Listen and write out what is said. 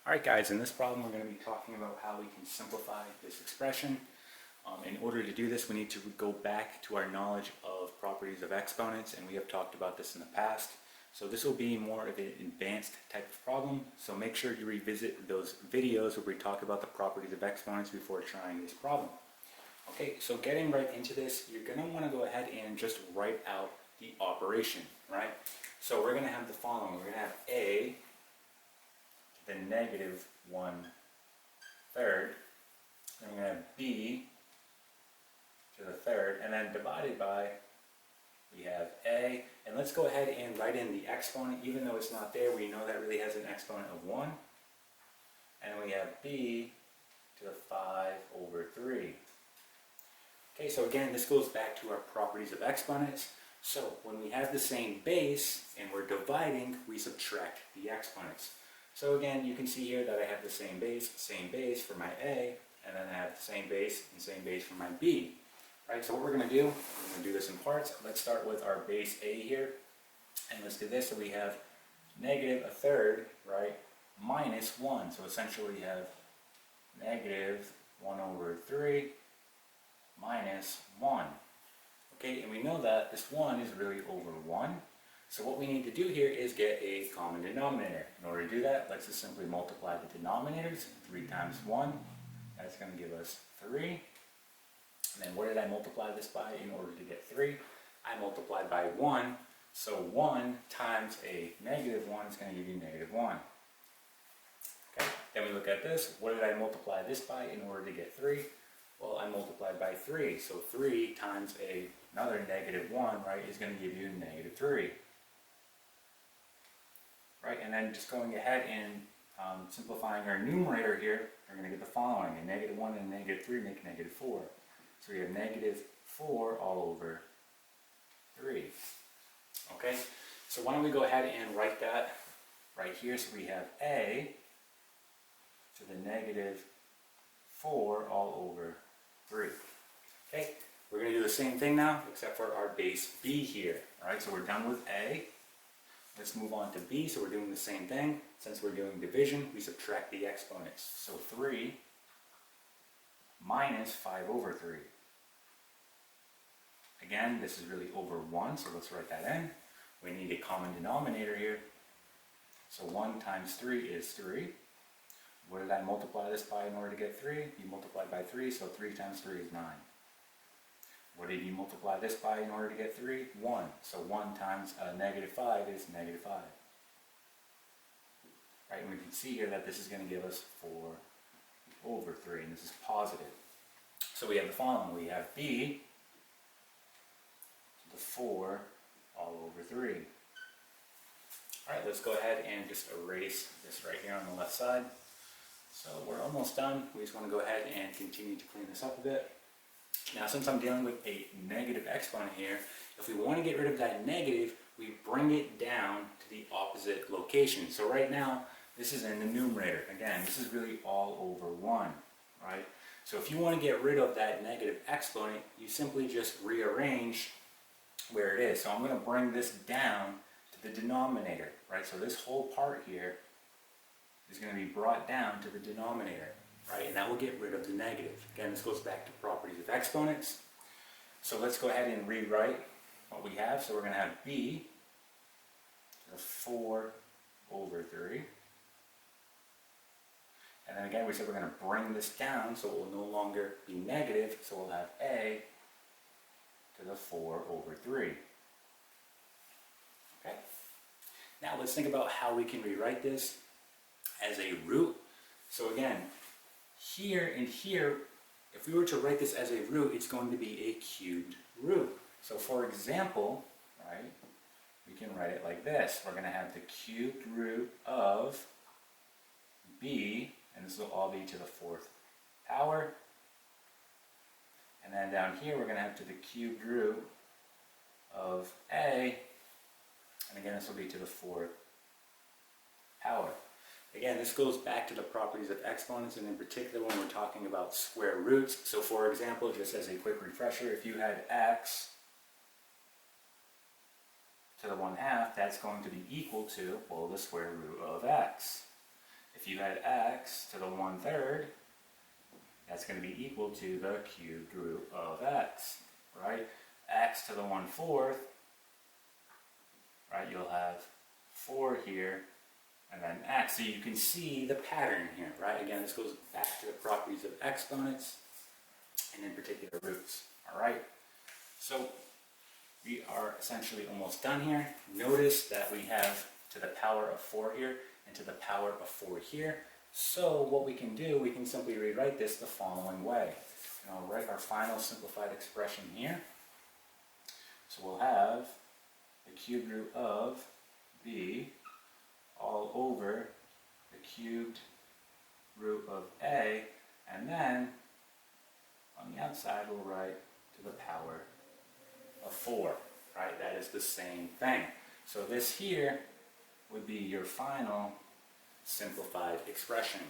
Alright guys, in this problem we're going to be talking about how we can simplify this expression. In order to do this we need to go back to our knowledge of properties of exponents, and we have talked about this in the past. So this will be more of an advanced type of problem, so make sure you revisit those videos where we talk about the properties of exponents before trying this problem. Okay, so getting right into this, you're going to want to go ahead and just write out the operation, right? So we're going to have the following. We're going to have a to the negative 1/3, and we're going to have b to the third, and then divided by, we have a, and let's go ahead and write in the exponent. Even though it's not there, we know that really has an exponent of 1, and we have b to the 5/3. Okay, so again, this goes back to our properties of exponents. So when we have the same base and we're dividing, we subtract the exponents. So again, you can see here that I have the same base for my a, and then I have the same base for my b. Right, so what we're going to do, we're going to do this in parts. Let's start with our base a here, and let's do this. So we have negative 1/3, right, minus 1. So essentially we have negative 1/3 minus 1. Okay, and we know that this 1 is really over 1. So what we need to do here is get a common denominator. In order to do that, let's just simply multiply the denominators. 3 times 1, that's going to give us 3. And then what did I multiply this by in order to get 3? I multiplied by 1. So 1 times a negative 1 is going to give you negative 1. Okay, then we look at this. What did I multiply this by in order to get 3? Well, I multiplied by 3. So 3 times another negative 1, right, is going to give you negative 3. Right, and then just going ahead and simplifying our numerator here, we're going to get the following. A negative 1 and a negative 3 make negative 4. So we have negative 4 all over 3. Okay, so why don't we go ahead and write that right here. So we have a to the negative 4 all over 3. Okay, we're going to do the same thing now, except for our base b here. Alright, so we're done with a. Let's move on to b. So we're doing the same thing. Since we're doing division, we subtract the exponents. So 3 minus 5/3. Again, this is really over 1, so let's write that in. We need a common denominator here. So 1 times 3 is 3. What did I multiply this by in order to get 3? You multiplied by 3, so 3 times 3 is 9. What did you multiply this by in order to get 3? 1. So 1 times negative 5 is negative 5. Right, and we can see here that this is going to give us 4/3, and this is positive. So we have the following. We have b to the 4 all over 3. Alright, let's go ahead and just erase this right here on the left side. So we're almost done. We just want to go ahead and continue to clean this up a bit. Now, since I'm dealing with a negative exponent here, if we want to get rid of that negative, we bring it down to the opposite location. So right now, this is in the numerator. Again, this is really all over 1, right? So if you want to get rid of that negative exponent, you simply just rearrange where it is. So I'm going to bring this down to the denominator, right? So this whole part here is going to be brought down to the denominator, right? And that will get rid of the negative. Again, this goes back to properties of exponents. So let's go ahead and rewrite what we have. So we're going to have b to the 4/3. And then again, we said we're going to bring this down, so it will no longer be negative. So we'll have a to the 4/3. Okay. Now let's think about how we can rewrite this as a root. So again, here and here, if we were to write this as a root, it's going to be a cubed root. So for example, right, we can write it like this. We're going to have the cubed root of b, and this will all be to the 4th power. And then down here, we're going to have to the cubed root of a, and again, this will be to the 4th power. Again, this goes back to the properties of exponents, and in particular when we're talking about square roots. So for example, just as a quick refresher, if you had x to the 1/2, that's going to be equal to, well, the square root of x. If if you had x to the 1/3, that's going to be equal to the cubed root of x, right? X to the 1/4, right? You'll have 4 here, and then x. So you can see the pattern here, right? Again, this goes back to the properties of exponents, and in particular roots, all right? So we are essentially almost done here. Notice that we have to the power of 4 here, and to the power of 4 here. So what we can do, we can simply rewrite this the following way. And I'll write our final simplified expression here. So we'll have the cubed root of b all over the cubed root of a, and then on the outside we'll write to the power of 4, right? That is the same thing. So this here would be your final simplified expression.